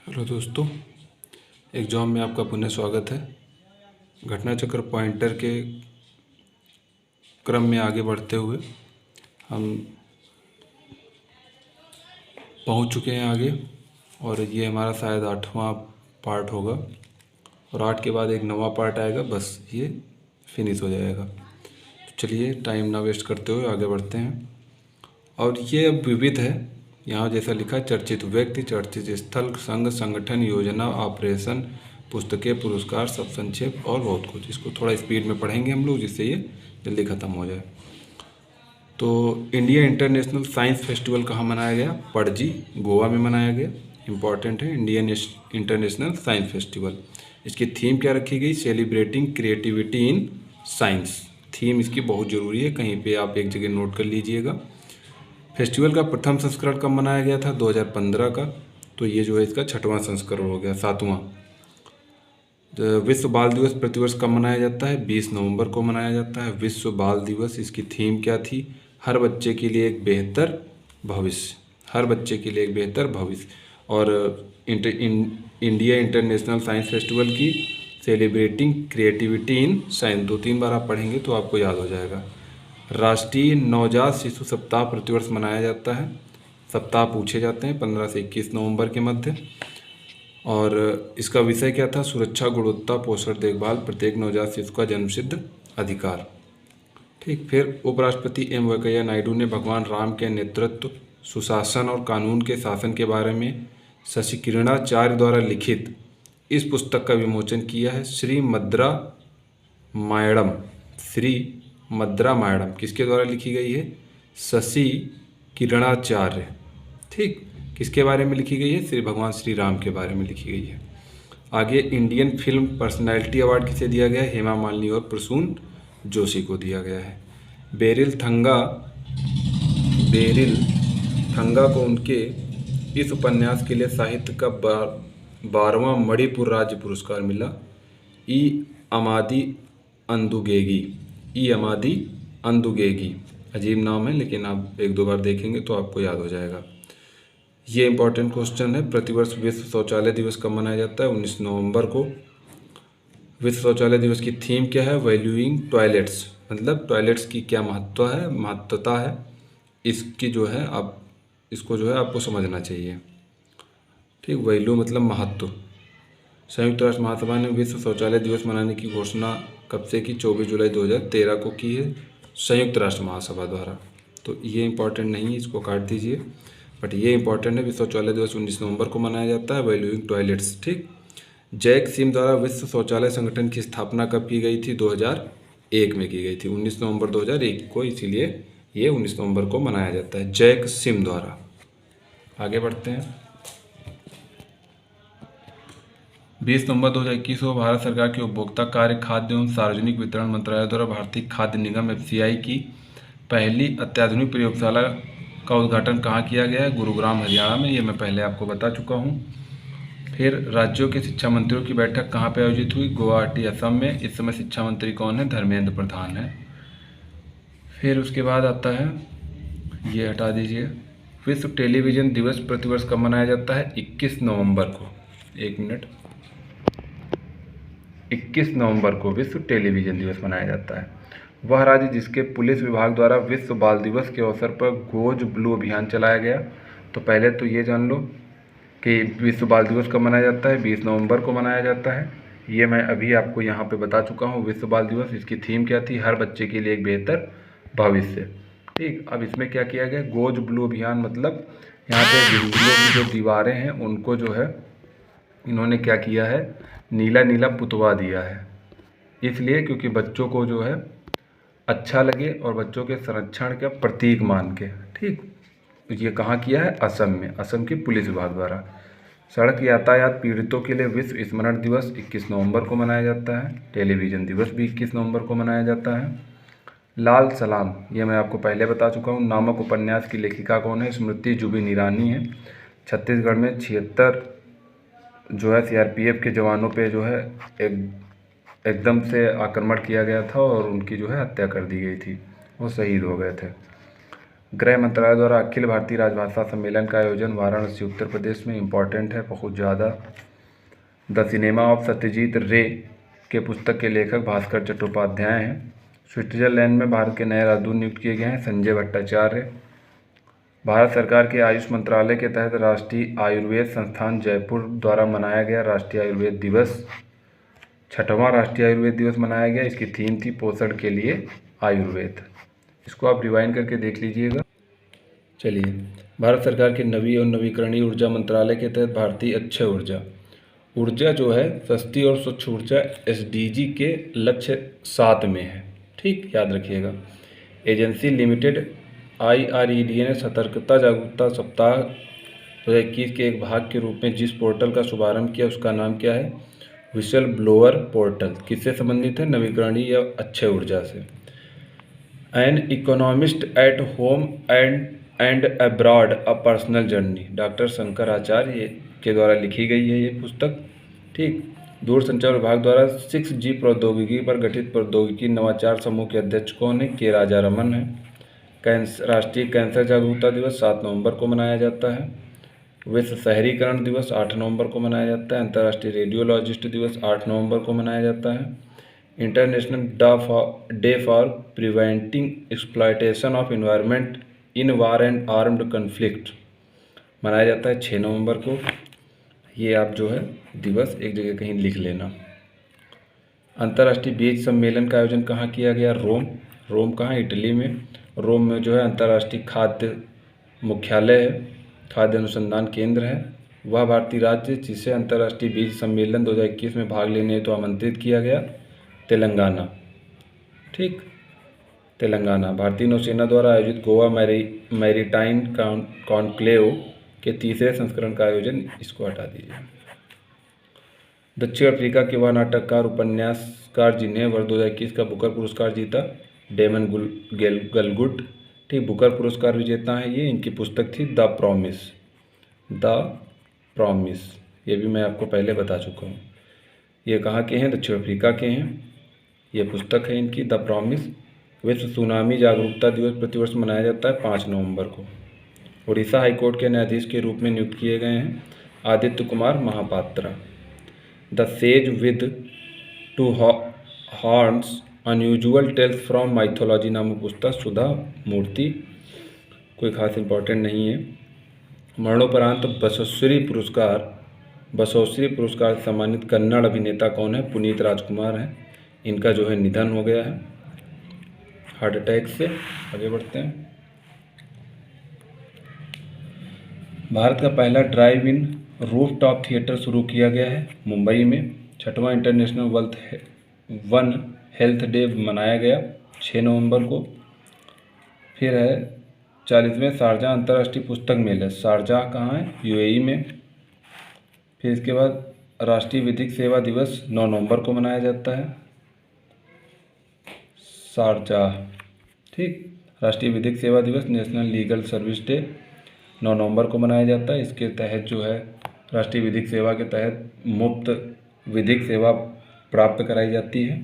Hello दोस्तों, exam में आपका पुनः स्वागत है। घटना चक्र पॉइंटर के क्रम में आगे बढ़ते हुए हम पहुंच चुके हैं आगे, और ये हमारा शायद 8वां पार्ट होगा, और 8 के बाद एक नवा पार्ट आएगा, बस ये फिनिश हो जाएगा। तो चलिए टाइम ना वेस्ट करते हुए आगे बढ़ते हैं। और ये अब विविध है, यहाँ जैसा लिखा, चर्चित व्यक्ति, चर्चित स्थल, संघ, संगठन, योजना, ऑपरेशन, पुस्तकें, पुरस्कार, सब संक्षेप और बहुत कुछ। इसको थोड़ा स्पीड में पढ़ेंगे हम लोग, जिससे ये जल्दी ख़त्म हो जाए। तो इंडिया इंटरनेशनल साइंस फेस्टिवल कहाँ मनाया गया? पणजी, गोवा में मनाया गया। इम्पॉर्टेंट है इंडियन इंटरनेशनल साइंस फेस्टिवल। इसकी थीम क्या रखी गई? Celebrating creativity in science. Theme इसकी बहुत ज़रूरी है, कहीं पे आप एक जगह नोट कर लीजिएगा। फेस्टिवल का प्रथम संस्करण कब मनाया गया था? 2015 का। तो ये जो है इसका 6वां संस्करण हो गया, 7वां। विश्व बाल दिवस प्रतिवर्ष कब मनाया जाता है? 20 नवंबर को मनाया जाता है विश्व बाल दिवस। इसकी थीम क्या थी? हर बच्चे के लिए एक बेहतर भविष्य। हर बच्चे के लिए एक बेहतर भविष्य। और इंडिया इंटरनेशनल साइंस फेस्टिवल की सेलिब्रेटिंग क्रिएटिविटी इन साइंस 2-3 बार आप पढ़ेंगे तो आपको याद हो जाएगा। राष्ट्रीय नवजात शिशु सप्ताह प्रतिवर्ष मनाया जाता है। सप्ताह पूछे जाते हैं 15 से 21 नवंबर के मध्य। और इसका विषय क्या था? सुरक्षा, गुणवत्ता, पोषण, देखभाल, प्रत्येक नवजात शिशु का जन्मसिद्ध अधिकार। ठीक। फिर उपराष्ट्रपति एम वेंकैया नायडू ने भगवान राम के नेतृत्व, सुशासन और कानून के शासन के बारे में शशि किरणाचार्य द्वारा लिखित इस पुस्तक का विमोचन किया है। श्री मद्रा मायडम। श्री मद्रा मायडम किसके द्वारा लिखी गई है? शशि किरणाचार्य। ठीक। किसके बारे में लिखी गई है? श्री भगवान श्री राम के बारे में लिखी गई है। आगे इंडियन फिल्म पर्सनैलिटी अवार्ड किसे दिया गया है? हेमा मालिनी और प्रसून जोशी को दिया गया है। बेरिल थंगा को उनके इस उपन्यास के लिए साहित्य का 12वां मणिपुर राज्य पुरस्कार मिला। ई अमादी अंदुगेगी। अजीब नाम है, लेकिन आप 1-2 बार देखेंगे तो आपको याद हो जाएगा। ये इंपॉर्टेंट क्वेश्चन है। प्रतिवर्ष विश्व शौचालय दिवस कब मनाया जाता है? 19 नवंबर को। विश्व शौचालय दिवस की थीम क्या है? Valuing toilets. मतलब टॉयलेट्स की क्या महत्वता है, इसकी जो है आप इसको जो है आपको समझना चाहिए। ठीक। वैल्यू मतलब महत्व। संयुक्त राष्ट्र महासभा ने विश्व शौचालय दिवस मनाने की घोषणा कब से की? 24 जुलाई 2013 को की है, संयुक्त राष्ट्र महासभा द्वारा। तो ये इंपॉर्टेंट नहीं है, इसको काट दीजिए। बट ये इंपॉर्टेंट है, विश्व शौचालय दिवस 19 नवंबर को मनाया जाता है। Valuing toilets. ठीक। जैक सिम द्वारा विश्व शौचालय संगठन की स्थापना कब की गई थी? 2001 में की गई थी, 19 नवंबर 2001 को। इसीलिए ये 19 नवंबर को मनाया जाता है, जैक सिम द्वारा। आगे बढ़ते हैं। 20 नवंबर 2021 को भारत सरकार के उपभोक्ता कार्य, खाद्य एवं सार्वजनिक वितरण मंत्रालय द्वारा भारतीय खाद्य निगम FCI की पहली अत्याधुनिक प्रयोगशाला का उद्घाटन कहाँ किया गया है? गुरुग्राम, हरियाणा में। ये मैं पहले आपको बता चुका हूँ। फिर राज्यों के शिक्षा मंत्रियों की बैठक कहाँ पे आयोजित हुई? गुवाहाटी, असम में। इस समय शिक्षा मंत्री कौन है? धर्मेंद्र प्रधान है। फिर उसके बाद आता है, ये हटा दीजिए, विश्व टेलीविज़न दिवस प्रतिवर्ष कब मनाया जाता है? 21 नवंबर को। 1 मिनट। 21 नवंबर को विश्व टेलीविज़न दिवस मनाया जाता है। वह राज्य जिसके पुलिस विभाग द्वारा विश्व बाल दिवस के अवसर पर गोज ब्लू अभियान चलाया गया। तो पहले तो ये जान लो कि विश्व बाल दिवस कब मनाया जाता है? 20 नवंबर को मनाया जाता है। ये मैं अभी आपको यहाँ पे बता चुका हूँ। विश्व बाल दिवस, इसकी थीम क्या थी? हर बच्चे के लिए एक बेहतर भविष्य। ठीक। अब इसमें क्या किया गया? गोज ब्लू अभियान, मतलब यहाँ पे बिल्डिंगों की जो दीवारें हैं उनको जो है इन्होंने क्या किया है? नीला नीला पुतवा दिया है। इसलिए क्योंकि बच्चों को जो है अच्छा लगे और बच्चों के संरक्षण का प्रतीक मान के। ठीक। ये कहाँ किया है? असम में, असम के पुलिस विभाग द्वारा। सड़क यातायात पीड़ितों के लिए विश्व स्मरण दिवस 21 नवंबर को मनाया जाता है। टेलीविज़न दिवस भी 21 नवंबर को मनाया जाता है। लाल सलाम, ये मैं आपको पहले बता चुका हूँ, नामक उपन्यास की लेखिका कौन है? स्मृति जुबिन ईरानी है। छत्तीसगढ़ में 76 जो है CRPF के जवानों पे जो है एकदम से आक्रमण किया गया था और उनकी जो है हत्या कर दी गई थी, वो शहीद हो गए थे। गृह मंत्रालय द्वारा अखिल भारतीय राजभाषा सम्मेलन का आयोजन वाराणसी उत्तर प्रदेश में इम्पॉर्टेंट है बहुत ज़्यादा। द सिनेमा ऑफ सत्यजीत रे के पुस्तक के लेखक भास्कर चट्टोपाध्याय हैं। स्विट्जरलैंड में भारत के नए राजदूत नियुक्त किए गए हैं संजय भट्टाचार्य। भारत सरकार के आयुष मंत्रालय के तहत राष्ट्रीय आयुर्वेद संस्थान जयपुर द्वारा मनाया गया राष्ट्रीय आयुर्वेद दिवस। 6वां राष्ट्रीय आयुर्वेद दिवस मनाया गया। इसकी थीम थी पोषण के लिए आयुर्वेद। इसको आप रिवाइंड करके देख लीजिएगा। चलिए, भारत सरकार के नवीन और नवीकरणीय ऊर्जा मंत्रालय के तहत भारतीय अक्षय ऊर्जा जो है सस्ती और स्वच्छ ऊर्जा SDG के लक्ष्य 7 में है। ठीक, याद रखिएगा। एजेंसी लिमिटेड IRED ने सतर्कता जागरूकता सप्ताह 2021 के एक भाग के रूप में जिस पोर्टल का शुभारंभ किया उसका नाम क्या है? We shall blower portal. किससे संबंधित है? नवीकरणीय या अक्षय ऊर्जा से। An economist at home and abroad a personal journey, doctor Shankaracharya के द्वारा लिखी गई है ये पुस्तक। ठीक, दूरसंचार विभाग द्वारा 6G प्रौद्योगिकी पर गठित प्रौद्योगिकी नवाचार समूह के अध्यक्ष कौन है? के राजारमन है। राष्ट्रीय कैंसर जागरूकता दिवस 7 नवंबर को मनाया जाता है। विश्व शहरीकरण दिवस 8 नवंबर को मनाया जाता है। अंतर्राष्ट्रीय रेडियोलॉजिस्ट दिवस 8 नवंबर को मनाया जाता है। International day for preventing exploitation of environment in war and armed conflict मनाया जाता है 6 नवंबर को। ये आप जो है दिवस एक जगह कहीं लिख लेना। अंतर्राष्ट्रीय बीज सम्मेलन का आयोजन कहाँ किया गया? रोम कहाँ? इटली में। रोम में जो है अंतर्राष्ट्रीय खाद्य मुख्यालय है, खाद्य अनुसंधान केंद्र है। वह भारतीय राज्य जिसे अंतर्राष्ट्रीय बीज सम्मेलन 2021 में भाग लेने हेतु आमंत्रित किया गया? तेलंगाना। ठीक, तेलंगाना। भारतीय नौसेना द्वारा आयोजित गोवा मैरीटाइम कॉन्क्लेव के 3रे संस्करण का आयोजन, इसको हटा दीजिए। दक्षिण अफ्रीका के वह नाटककार उपन्यासकार जिन्हें वर्ष 2021 का बुकर पुरस्कार जीता? डेमन गलगुट। ठीक, बुकर पुरस्कार विजेता हैं ये। इनकी पुस्तक थी द प्रॉमिस। ये भी मैं आपको पहले बता चुका हूँ। ये कहाँ के हैं? दक्षिण अफ्रीका के हैं। ये पुस्तक है इनकी द प्रॉमिस। विश्व सुनामी जागरूकता दिवस प्रतिवर्ष मनाया जाता है 5 नवंबर को। उड़ीसा हाईकोर्ट के न्यायाधीश के रूप में नियुक्त किए गए हैं Aditya Kumar Mahapatra. The sage with 2 horns unusual tales from mythology नामक पुस्तक सुधा मूर्ति। कोई खास इंपॉर्टेंट नहीं है। मरणोपरांत बसवश्री पुरस्कार से सम्मानित कन्नड़ अभिनेता कौन है? पुनीत राजकुमार हैं। इनका जो है निधन हो गया है हार्ट अटैक से। आगे बढ़ते हैं। भारत का पहला ड्राइव इन रूफटॉप थिएटर शुरू किया गया है मुंबई में। 6वां इंटरनेशनल वन हेल्थ डे मनाया गया 6 नवंबर को। फिर है 40वें शारजाह अंतर्राष्ट्रीय पुस्तक मेला। शारजाह कहाँ है? UAE में। फिर इसके बाद राष्ट्रीय विधिक सेवा दिवस 9 नवंबर को मनाया जाता है शारजाह। ठीक, राष्ट्रीय विधिक सेवा दिवस नेशनल लीगल सर्विस डे 9 नवंबर को मनाया जाता है। इसके तहत जो है राष्ट्रीय विधिक सेवा के तहत मुफ्त विधिक सेवा प्राप्त कराई जाती है।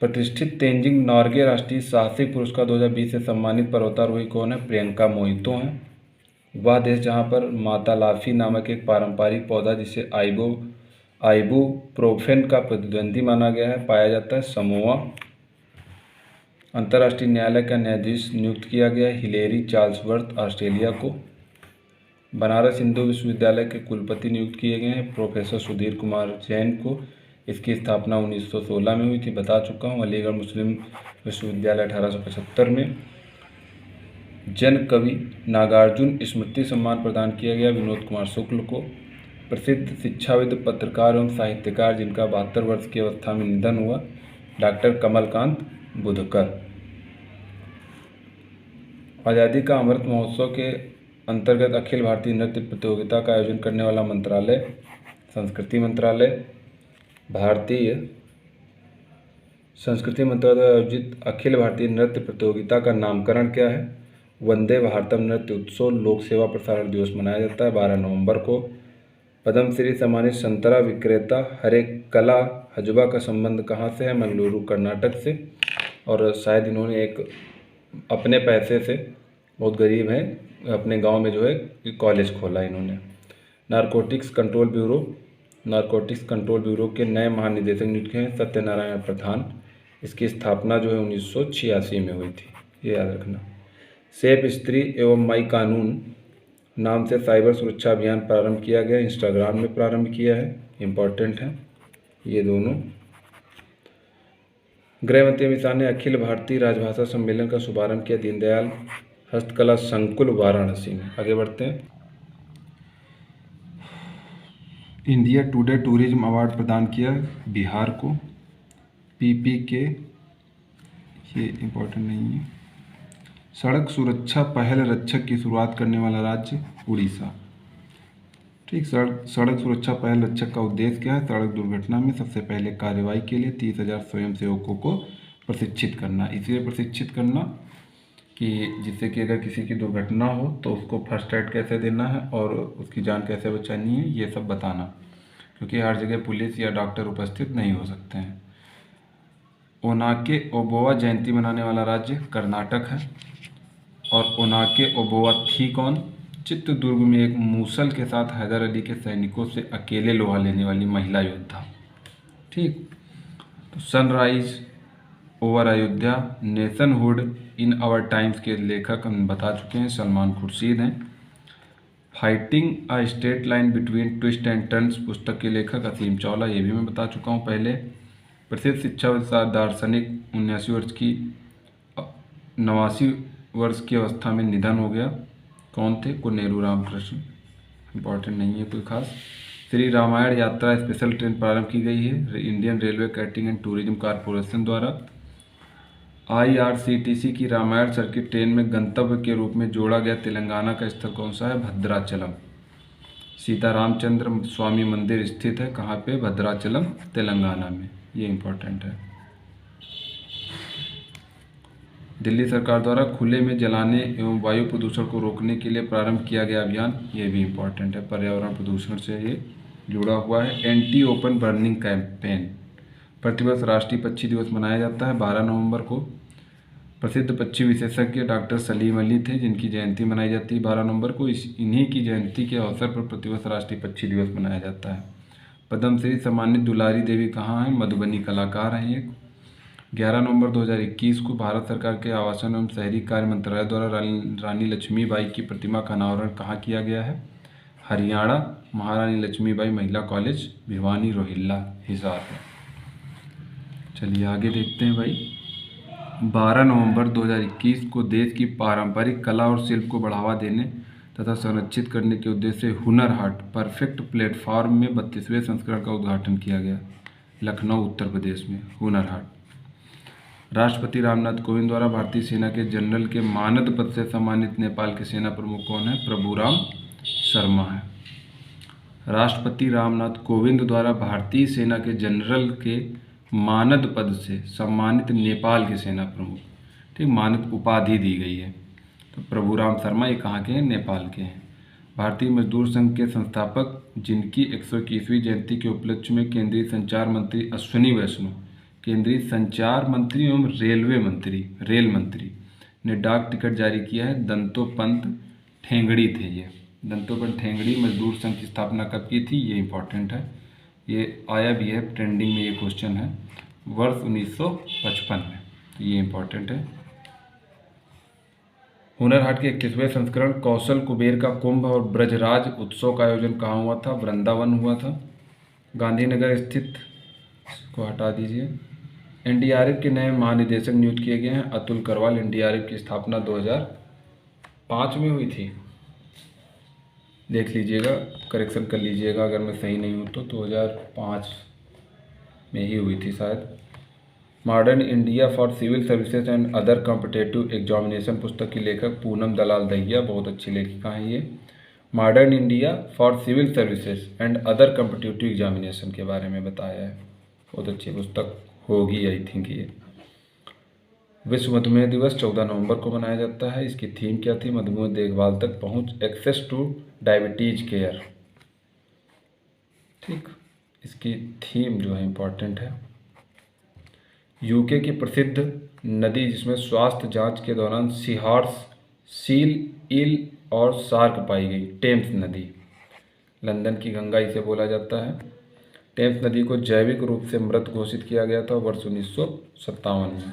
प्रतिष्ठित तेंजिंग नॉर्गे राष्ट्रीय साहसिक पुरस्कार 2020 से सम्मानित पर्वतारोही कौन है? प्रियंका मोहितो हैं। वह देश जहां पर मातालाफी नामक एक पारंपरिक पौधा जिसे आइबुप्रोफेन का प्रतिद्वंदी माना गया है पाया जाता है? समोआ। अंतर्राष्ट्रीय न्यायालय का न्यायाधीश नियुक्त किया गया हिलेरी चार्ल्सवर्थ ऑस्ट्रेलिया को। बनारस हिंदू विश्वविद्यालय के कुलपति नियुक्त किए गए हैं प्रोफेसर सुधीर कुमार जैन को। इसकी स्थापना 1916 में हुई थी, बता चुका हूँ। अलीगढ़ मुस्लिम विश्वविद्यालय 1875 में। जन कवि नागार्जुन स्मृति सम्मान प्रदान किया गया विनोद कुमार शुक्ल को। प्रसिद्ध शिक्षाविद, पत्रकार एवं साहित्यकार जिनका 72 वर्ष की अवस्था में निधन हुआ? डॉक्टर कमलकांत बुधकर। आज़ादी का अमृत महोत्सव के अंतर्गत अखिल भारतीय नृत्य प्रतियोगिता का आयोजन करने वाला मंत्रालय? संस्कृति मंत्रालय। भारतीय संस्कृति मंत्रालय द्वारा आयोजित अखिल भारतीय नृत्य प्रतियोगिता का नामकरण क्या है? वंदे भारतम नृत्य उत्सव लोक सेवा प्रसारण दिवस मनाया जाता है 12 नवंबर को। पद्मश्री सम्मानित संतरा विक्रेता हरे कला हजबा का संबंध कहाँ से है? मंगलुरु कर्नाटक से। और शायद इन्होंने एक अपने पैसे से, बहुत गरीब हैं, अपने गांव में जो है कॉलेज खोला इन्होंने। नारकोटिक्स कंट्रोल ब्यूरो के नए महानिदेशक नियुक्त हैं सत्यनारायण प्रधान। इसकी स्थापना जो है 1986 में हुई थी, ये याद रखना। सेफ स्त्री एवं माई कानून नाम से साइबर सुरक्षा अभियान प्रारंभ किया गया, इंस्टाग्राम में प्रारंभ किया है, इम्पॉर्टेंट है ये दोनों। गृहमंत्री अमित शाह ने अखिल भारतीय राजभाषा सम्मेलन का शुभारंभ किया दीनदयाल हस्तकला संकुल वाराणसी में। आगे बढ़ते हैं। इंडिया टुडे टूरिज्म अवार्ड प्रदान किया बिहार को। PPK, ये इम्पोर्टेंट नहीं है। सड़क सुरक्षा पहल रक्षक की शुरुआत करने वाला राज्य उड़ीसा। ठीक, सड़क सुरक्षा पहल रक्षक का उद्देश्य क्या है? सड़क दुर्घटना में सबसे पहले कार्रवाई के लिए 30,000 स्वयंसेवकों को प्रशिक्षित करना। इसलिए प्रशिक्षित करना कि जिससे कि अगर किसी की दुर्घटना हो तो उसको फर्स्ट एड कैसे देना है और उसकी जान कैसे बचानी है, ये सब बताना, क्योंकि हर जगह पुलिस या डॉक्टर उपस्थित नहीं हो सकते हैं। ओनाके ओबोवा जयंती मनाने वाला राज्य कर्नाटक है। और ओनाके ओबोवा थी कौन? चित्रदुर्ग में एक मूसल के साथ हैदर अली के सैनिकों से अकेले लोहा लेने वाली महिला योद्धा। ठीक, तो sunrise over Ayodhya, nationhood in our times के लेखक हम बता चुके हैं, सलमान खुर्शीद हैं। Fighting a straight line between twist and turns पुस्तक के लेखक असीम चावला, ये भी मैं बता चुका हूँ पहले। प्रसिद्ध शिक्षा दार्शनिक 89 वर्ष की अवस्था में निधन हो गया। कौन थे? को नेहरू रामकृष्ण, इम्पॉर्टेंट नहीं है कोई खास। श्री रामायण यात्रा स्पेशल ट्रेन प्रारंभ की गई है Indian railway catering and tourism corporation द्वारा। IRCTC की रामायण सर्किट ट्रेन में गंतव्य के रूप में जोड़ा गया तेलंगाना का स्थल कौन सा है? भद्राचलम। सीतारामचंद्र स्वामी मंदिर स्थित है कहाँ पे? भद्राचलम, तेलंगाना में, ये इम्पोर्टेंट है। दिल्ली सरकार द्वारा खुले में जलाने एवं वायु प्रदूषण को रोकने के लिए प्रारंभ किया गया अभियान, ये भी इम्पोर्टेंट है, पर्यावरण प्रदूषण से ये जुड़ा हुआ है। Anti open burning campaign. प्रतिवर्ष राष्ट्रीय पक्षी दिवस मनाया जाता है 12 नवंबर को। प्रसिद्ध पक्षी विशेषज्ञ डॉक्टर सलीम अली थे, जिनकी जयंती मनाई जाती है 12 नवंबर को। इन्हीं की जयंती के अवसर पर प्रतिवर्ष राष्ट्रीय पक्षी दिवस मनाया जाता है। पद्मश्री सम्मानित दुलारी देवी कहाँ हैं? मधुबनी कलाकार हैं एक। 11 नवंबर 2021 को भारत सरकार के आवासन एवं शहरी कार्य मंत्रालय द्वारा रानी लक्ष्मीबाई की प्रतिमा का अनावरण कहाँ किया गया है? हरियाणा, महारानी लक्ष्मीबाई महिला कॉलेज, भिवानी रोहिल्ला, हिसार में। चलिए आगे देखते हैं भाई। 12 नवंबर 2021 को देश की पारंपरिक कला और शिल्प को बढ़ावा देने तथा संरक्षित करने के उद्देश्य से हुनर हाट परफेक्ट प्लेटफॉर्म में 32वें संस्करण का उद्घाटन किया गया, लखनऊ उत्तर प्रदेश में, हुनर हाट। राष्ट्रपति रामनाथ कोविंद द्वारा भारतीय सेना के जनरल के मानद पद से सम्मानित नेपाल के सेना प्रमुख कौन है? प्रभुराम शर्मा है। राष्ट्रपति रामनाथ कोविंद द्वारा भारतीय सेना के जनरल के मानद पद से सम्मानित नेपाल के सेना प्रमुख, ठीक, मानद उपाधि दी गई है। तो प्रभुराम शर्मा ये कहाँ के हैं? नेपाल के हैं। भारतीय मजदूर संघ के संस्थापक, जिनकी 121वीं जयंती के उपलक्ष्य में केंद्रीय संचार मंत्री अश्विनी वैष्णव, केंद्रीय संचार मंत्री एवं रेल मंत्री ने डाक टिकट जारी किया है। दंतोपंत ठेंगड़ी थे ये। दंतोपंत ठेंगड़ी मजदूर संघ की स्थापना कब की थी? ये इंपॉर्टेंट है, ये आया भी है ट्रेंडिंग में, ये क्वेश्चन है, वर्ष 1955 में, तो ये इंपॉर्टेंट है। हुनर हाट के 21वें संस्करण कौशल कुबेर का कुंभ और ब्रजराज उत्सव का आयोजन कहाँ हुआ था? वृंदावन हुआ था, गांधीनगर स्थित। इसको हटा दीजिए। NDRF के नए महानिदेशक नियुक्त किए गए हैं अतुल करवाल। NDRF की स्थापना 2005 में हुई थी, देख लीजिएगा, करेक्शन कर लीजिएगा अगर मैं सही नहीं हूँ तो 2005 में ही हुई थी शायद। Modern India for civil services and other competitive examination पुस्तक की लेखक पूनम दलाल दहिया, बहुत अच्छी लेखिका हैं ये। Modern India for civil services and other competitive examination के बारे में बताया है, बहुत अच्छी पुस्तक होगी आई थिंक ये। विश्व मधुमेह दिवस 14 नवंबर को मनाया जाता है। इसकी थीम क्या थी? मधुमेह देखभाल तक पहुंच, एक्सेस टू डायबिटीज केयर, ठीक, इसकी थीम जो है इम्पॉर्टेंट है। यूके की प्रसिद्ध नदी जिसमें स्वास्थ्य जांच के दौरान सीहॉर्स, सील, ईल और शार्क पाई गई, टेम्स नदी। लंदन की गंगा इसे बोला जाता है। टेम्स नदी को जैविक रूप से मृत घोषित किया गया था वर्ष 1957 में,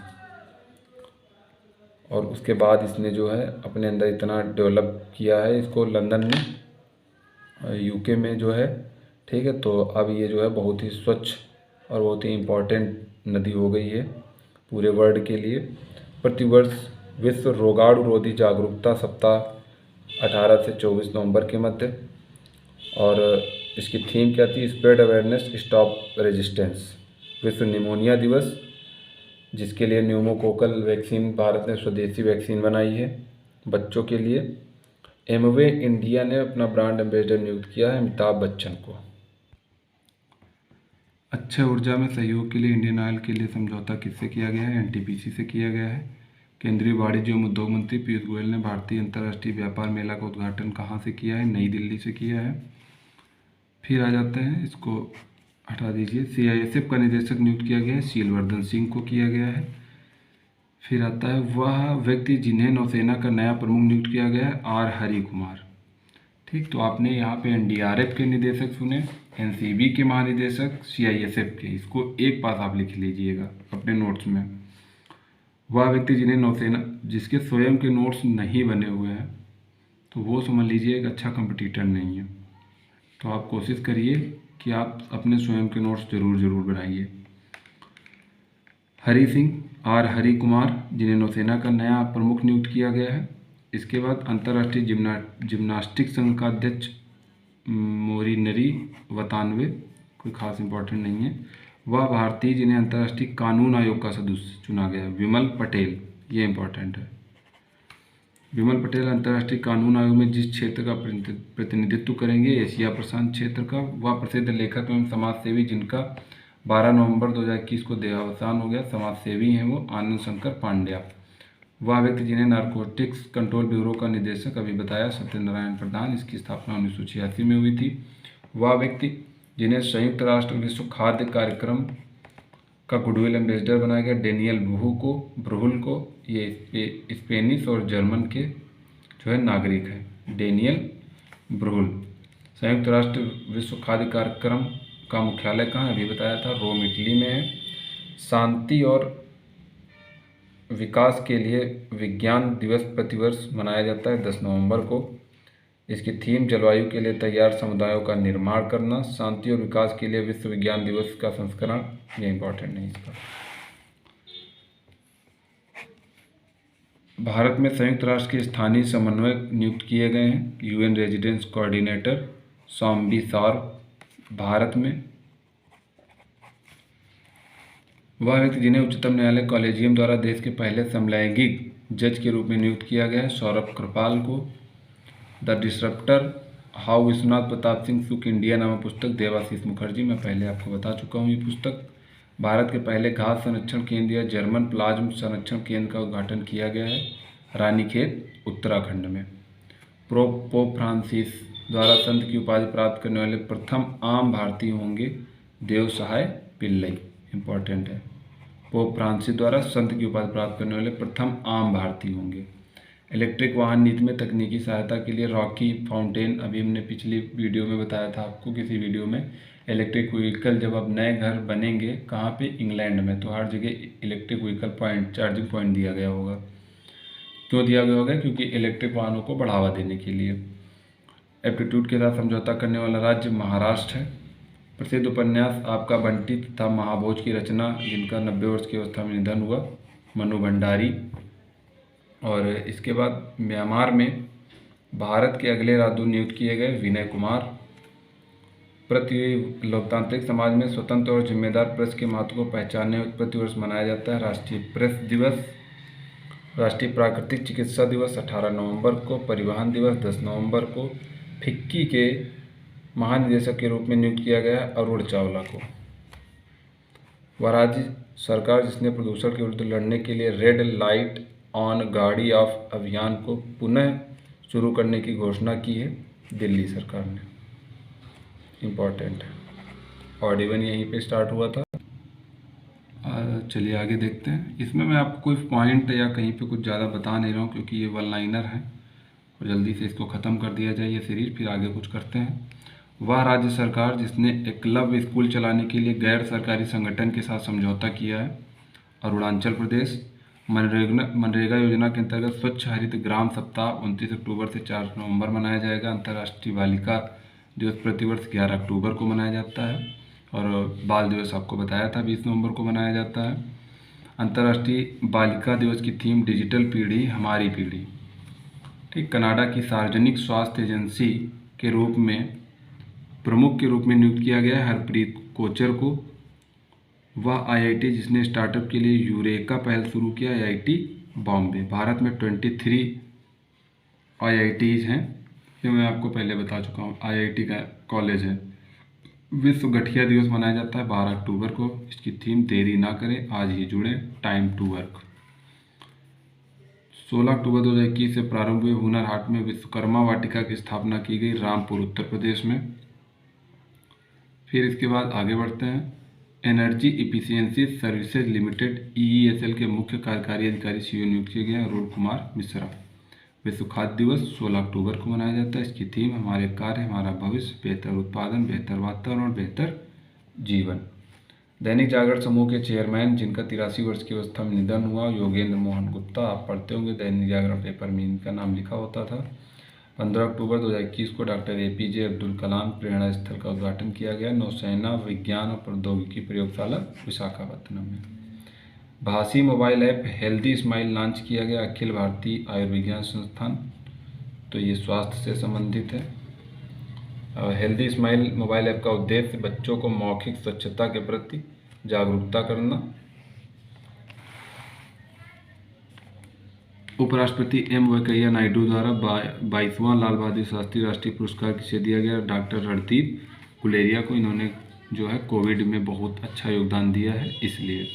और उसके बाद इसने जो है अपने अंदर इतना डेवलप किया है इसको लंदन में, यूके में जो है, ठीक है। तो अब ये जो है बहुत ही स्वच्छ और बहुत ही इम्पोर्टेंट नदी हो गई है पूरे वर्ल्ड के लिए। प्रतिवर्ष विश्व रोगाणु रोधी जागरूकता सप्ताह 18 से 24 नवंबर के मध्य, और इसकी थीम क्या थी? Spread awareness, stop resistance. विश्व निमोनिया दिवस, जिसके लिए न्यूमोकोकल वैक्सीन भारत ने स्वदेशी वैक्सीन बनाई है बच्चों के लिए। एमवे इंडिया ने अपना ब्रांड एम्बेसडर नियुक्त किया है अमिताभ बच्चन को। अक्षय ऊर्जा में सहयोग के लिए इंडियन ऑयल के लिए समझौता किससे किया गया है? एनटीपीसी से किया गया है। केंद्रीय वाणिज्य एवं उद्योग मंत्री पीयूष गोयल ने भारतीय अंतर्राष्ट्रीय व्यापार मेला का उद्घाटन कहाँ से किया है? नई दिल्ली से किया है। फिर आ जाते हैं, इसको हटा दीजिए। सीआईएसएफ का निदेशक नियुक्त किया गया है, शीलवर्धन सिंह को किया गया है। फिर आता है वह व्यक्ति जिन्हें नौसेना का नया प्रमुख नियुक्त किया गया है, आर हरि कुमार। ठीक, तो आपने यहाँ पे एनडीआरएफ के निदेशक सुने, एनसीबी के महानिदेशक, सीआईएसएफ के, इसको एक पास आप लिख लीजिएगा अपने नोट्स में। वह व्यक्ति जिन्हें नौसेना, जिसके स्वयं के नोट्स नहीं बने हुए हैं तो वो समझ लीजिए एक अच्छा कंपटीटर नहीं है। तो आप कोशिश करिए कि आप अपने स्वयं के नोट्स ज़रूर बनाइए। हरि सिंह, आर हरि कुमार, जिन्हें नौसेना का नया प्रमुख नियुक्त किया गया है। इसके बाद अंतर्राष्ट्रीय जिम्नास्टिक संघ का अध्यक्ष मोरिनरी वतानवे, कोई खास इंपॉर्टेंट नहीं है। वह भारतीय जिन्हें अंतर्राष्ट्रीय कानून आयोग का सदस्य चुना गया है, विमल पटेल, ये इंपॉर्टेंट है। विमल पटेल अंतर्राष्ट्रीय कानून आयोग में जिस क्षेत्र का प्रतिनिधित्व करेंगे, एशिया प्रशांत क्षेत्र का, वह प्रसिद्ध लेखक एवं समाजसेवी जिनका 12 नवंबर 2021 को देहावसान हो गया, समाजसेवी हैं वो आनंद शंकर पांड्या। वह व्यक्ति जिन्हें नारकोटिक्स कंट्रोल ब्यूरो का निदेशक अभी बताया, सत्यनारायण प्रधान, इसकी स्थापना 1986 में हुई थी। वह व्यक्ति जिन्हें संयुक्त राष्ट्र विश्व खाद्य कार्यक्रम का गुडविल एम्बेसडर बनाया गया, डेनियल ब्रूहुल को। ये स्पेनिश और जर्मन के जो है नागरिक हैं, डेनियल ब्रूहुल। संयुक्त राष्ट्र विश्व खाद्य कार्यक्रम का मुख्यालय कहाँ है? अभी बताया था, रोम इटली में है। शांति और विकास के लिए विज्ञान दिवस प्रतिवर्ष मनाया जाता है 10 नवंबर को। इसकी थीम जलवायु के लिए तैयार समुदायों का निर्माण करना। शांति और विकास के लिए विश्व विज्ञान दिवस का संस्करण, ये इंपॉर्टेंट नहीं इसका। भारत में संयुक्त राष्ट्र के स्थानीय समन्वयक नियुक्त किए गए हैं, यूएन रेजिडेंस कोऑर्डिनेटर सौम्बी सौर भारत में। वह व्यक्ति जिन्हें उच्चतम न्यायालय कॉलेजियम द्वारा देश के पहले समलैंगिक जज के रूप में नियुक्त किया गया है, सौरभ कृपाल को। The disruptor, how Vishwanath Pratap Singh सुक इंडिया नामक पुस्तक, देवाशीष मुखर्जी, मैं पहले आपको बता चुका हूँ ये पुस्तक। भारत के पहले घास संरक्षण केंद्र या जर्मन प्लाज्म संरक्षण केंद्र का उद्घाटन किया गया है रानीखेत, उत्तराखंड में। पोप फ्रांसिस द्वारा संत की उपाधि प्राप्त करने वाले प्रथम आम भारतीय होंगे देव सहाय पिल्लई, इंपॉर्टेंट है। पोप फ्रांसिस द्वारा संत की उपाधि प्राप्त करने वाले प्रथम आम भारतीय होंगे। इलेक्ट्रिक वाहन नीति में तकनीकी सहायता के लिए रॉकी फाउंटेन, अभी हमने पिछली वीडियो में बताया था आपको, किसी वीडियो में, इलेक्ट्रिक व्हीकल जब अब नए घर बनेंगे कहाँ पे? इंग्लैंड में, तो हर जगह electric vehicle point, charging point दिया गया होगा। क्यों दिया गया होगा? क्योंकि इलेक्ट्रिक वाहनों को बढ़ावा देने के लिए। एप्टीट्यूड के साथ समझौता करने वाला राज्य महाराष्ट्र है। प्रसिद्ध उपन्यास आपका बंटी तथा महाभोज की रचना, जिनका 90 वर्ष की अवस्था में निधन हुआ, मनु भंडारी। और इसके बाद म्यांमार में भारत के अगले राजदूत नियुक्त किए गए, विनय कुमार। लोकतांत्रिक समाज में स्वतंत्र और जिम्मेदार प्रेस के महत्व को पहचानने प्रतिवर्ष मनाया जाता है राष्ट्रीय प्रेस दिवस। राष्ट्रीय प्राकृतिक चिकित्सा दिवस 18 नवंबर को। परिवहन दिवस 10 नवंबर को। फिक्की के महानिदेशक के रूप में नियुक्त किया गया अरुण चावला को। वह राज्य सरकार जिसने प्रदूषण के विरुद्ध लड़ने के लिए रेड लाइट ऑन गाड़ी ऑफ अभियान को पुनः शुरू करने की घोषणा की है, दिल्ली सरकार ने, इंपॉर्टेंट है। ऑड इवन यहीं पे स्टार्ट हुआ था। चलिए आगे देखते हैं। इसमें मैं आपको कोई पॉइंट या कहीं पे कुछ ज़्यादा बता नहीं रहा हूँ क्योंकि ये वन लाइनर है और जल्दी से इसको ख़त्म कर दिया जाए ये सीरीज, फिर आगे कुछ करते हैं। वह राज्य सरकार जिसने एकलव्य स्कूल चलाने के लिए गैर सरकारी संगठन के साथ समझौता किया है। अरुणाचल प्रदेश। मनरेगा योजना के अंतर्गत स्वच्छ हरित ग्राम सप्ताह 29 अक्टूबर से 4 नवंबर मनाया जाएगा। अंतर्राष्ट्रीय बालिका दिवस प्रतिवर्ष 11 अक्टूबर को मनाया जाता है और बाल दिवस आपको बताया था 20 नवंबर को मनाया जाता है। अंतर्राष्ट्रीय बालिका दिवस की थीम डिजिटल पीढ़ी हमारी पीढ़ी। ठीक, कनाडा की सार्वजनिक स्वास्थ्य एजेंसी के रूप में प्रमुख के रूप में नियुक्त किया गया है हरप्रीत कोचर को। वह आईआईटी जिसने स्टार्टअप के लिए यूरेका पहल शुरू किया, आईआईटी बॉम्बे। भारत में 23 आईआईटीज हैं, ये मैं आपको पहले बता चुका हूँ। आईआईटी का कॉलेज है। विश्व गठिया दिवस मनाया जाता है 12 अक्टूबर को। इसकी थीम देरी ना करें, आज ही जुड़े, टाइम टू वर्क। 16 अक्टूबर 2021 से प्रारंभ हुए हुनर हाट में विश्वकर्मा वाटिका की स्थापना की गई, रामपुर उत्तर प्रदेश में। फिर इसके बाद आगे बढ़ते हैं। Energy efficiency services limited EESL के मुख्य कार्यकारी अधिकारी CEO नियुक्त किए गए हैं, अरुण कुमार मिश्रा। विश्व खाद्य दिवस 16 अक्टूबर को मनाया जाता है। इसकी थीम हमारे कार्य हमारा भविष्य, बेहतर उत्पादन, बेहतर वातावरण, बेहतर जीवन। दैनिक जागरण समूह के चेयरमैन जिनका 83 वर्ष की अवस्था में निधन हुआ, योगेंद्र मोहन गुप्ता। आप पढ़ते होंगे दैनिक जागरण पेपर में इनका नाम लिखा होता था। 15 अक्टूबर 2021 को डॉक्टर APJ अब्दुल कलाम प्रेरणा स्थल का उद्घाटन किया गया, नौसेना विज्ञान और प्रौद्योगिकी प्रयोगशाला विशाखापत्तनम में। भाषी mobile app healthy smile launch किया गया, अखिल भारतीय आयुर्विज्ञान संस्थान। तो ये स्वास्थ्य से संबंधित है। हेल्दी स्माइल मोबाइल ऐप का उद्देश्य बच्चों को मौखिक स्वच्छता के प्रति जागरूकता करना। उपराष्ट्रपति M वेंकैया नायडू द्वारा 22वां लाल बहादुर शास्त्री राष्ट्रीय पुरस्कार किसे दिया गया, डॉक्टर रणदीप गुलेरिया को। इन्होंने जो है कोविड में बहुत अच्छा योगदान दिया है इसलिए।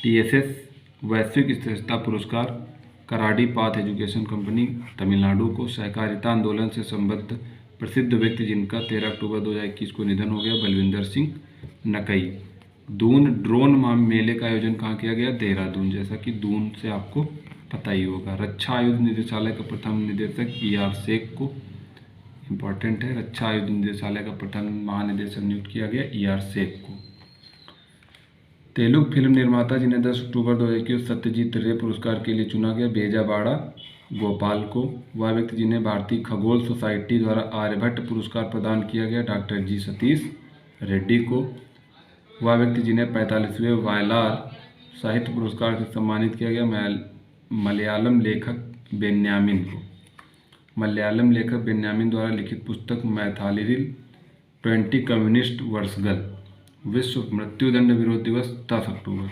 TSS वैश्विक स्थिरता पुरस्कार कराडी पाथ एजुकेशन कंपनी तमिलनाडु को। सहकारिता आंदोलन से संबद्ध प्रसिद्ध व्यक्ति जिनका 13 अक्टूबर 2021 को निधन हो गया, बलविंदर सिंह नकई। दून ड्रोन मेले का आयोजन कहाँ किया गया, देहरादून। जैसा कि दून से आपको पता ही होगा। रक्षा आयुध निदेशालय का प्रथम निदेशक ER शेख को, इम्पॉर्टेंट है, रक्षा आयुध निदेशालय का प्रथम महानिदेशक नियुक्त किया गया ER शेख को। तेलुगु फिल्म निर्माता जिन्हें 10 अक्टूबर 2021 सत्यजीत रे पुरस्कार के लिए चुना गया, बेजाबाड़ा गोपाल को। वह व्यक्ति जिन्हें भारतीय खगोल सोसाइटी द्वारा आर्यभट्ट पुरस्कार प्रदान किया गया, डॉक्टर G सतीश रेड्डी को। वह व्यक्ति जिन्हें 45वें वायलार साहित्य पुरस्कार से सम्मानित किया गया, मलयालम लेखक बेन्यामिन को। मलयालम लेखक बेन्यामिन द्वारा लिखित पुस्तक मैथालिरिल 20 कम्युनिस्ट वर्षगल। विश्व मृत्युदंड विरोध दिवस 10 अक्टूबर।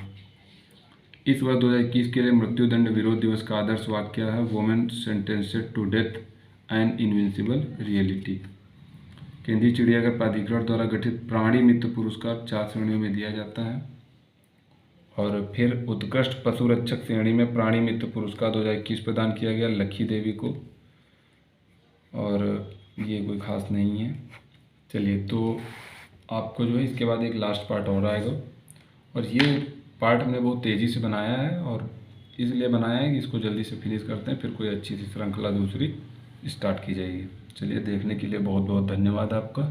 इस वर्ष 2021 के लिए मृत्युदंड विरोध दिवस का आदर्श वाक्य क्या है, women sentenced to death an invincible reality. केंद्रीय चिड़ियाघर प्राधिकरण द्वारा गठित प्राणी मित्र पुरस्कार 4 श्रेणियों में दिया जाता है। और फिर उत्कृष्ट पशु रक्षक श्रेणी में प्राणी मित्र पुरस्कार 2021 प्रदान किया गया लखी देवी को। और ये कोई खास नहीं है। चलिए, तो आपको जो है इसके बाद एक लास्ट पार्ट और आएगा और ये पार्ट हमने बहुत तेज़ी से बनाया है और इसलिए बनाया है कि इसको जल्दी से फिनिश करते हैं, फिर कोई अच्छी सी श्रृंखला दूसरी स्टार्ट की जाएगी। चलिए, देखने के लिए बहुत बहुत धन्यवाद आपका।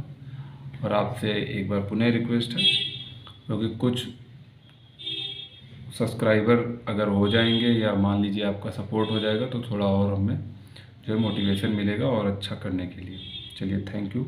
और आपसे एक बार पुनः रिक्वेस्ट है, क्योंकि कुछ सब्सक्राइबर अगर हो जाएंगे या मान लीजिए आपका सपोर्ट हो जाएगा तो थोड़ा और हमें जो है मोटिवेशन मिलेगा और अच्छा करने के लिए। चलिए, थैंक यू।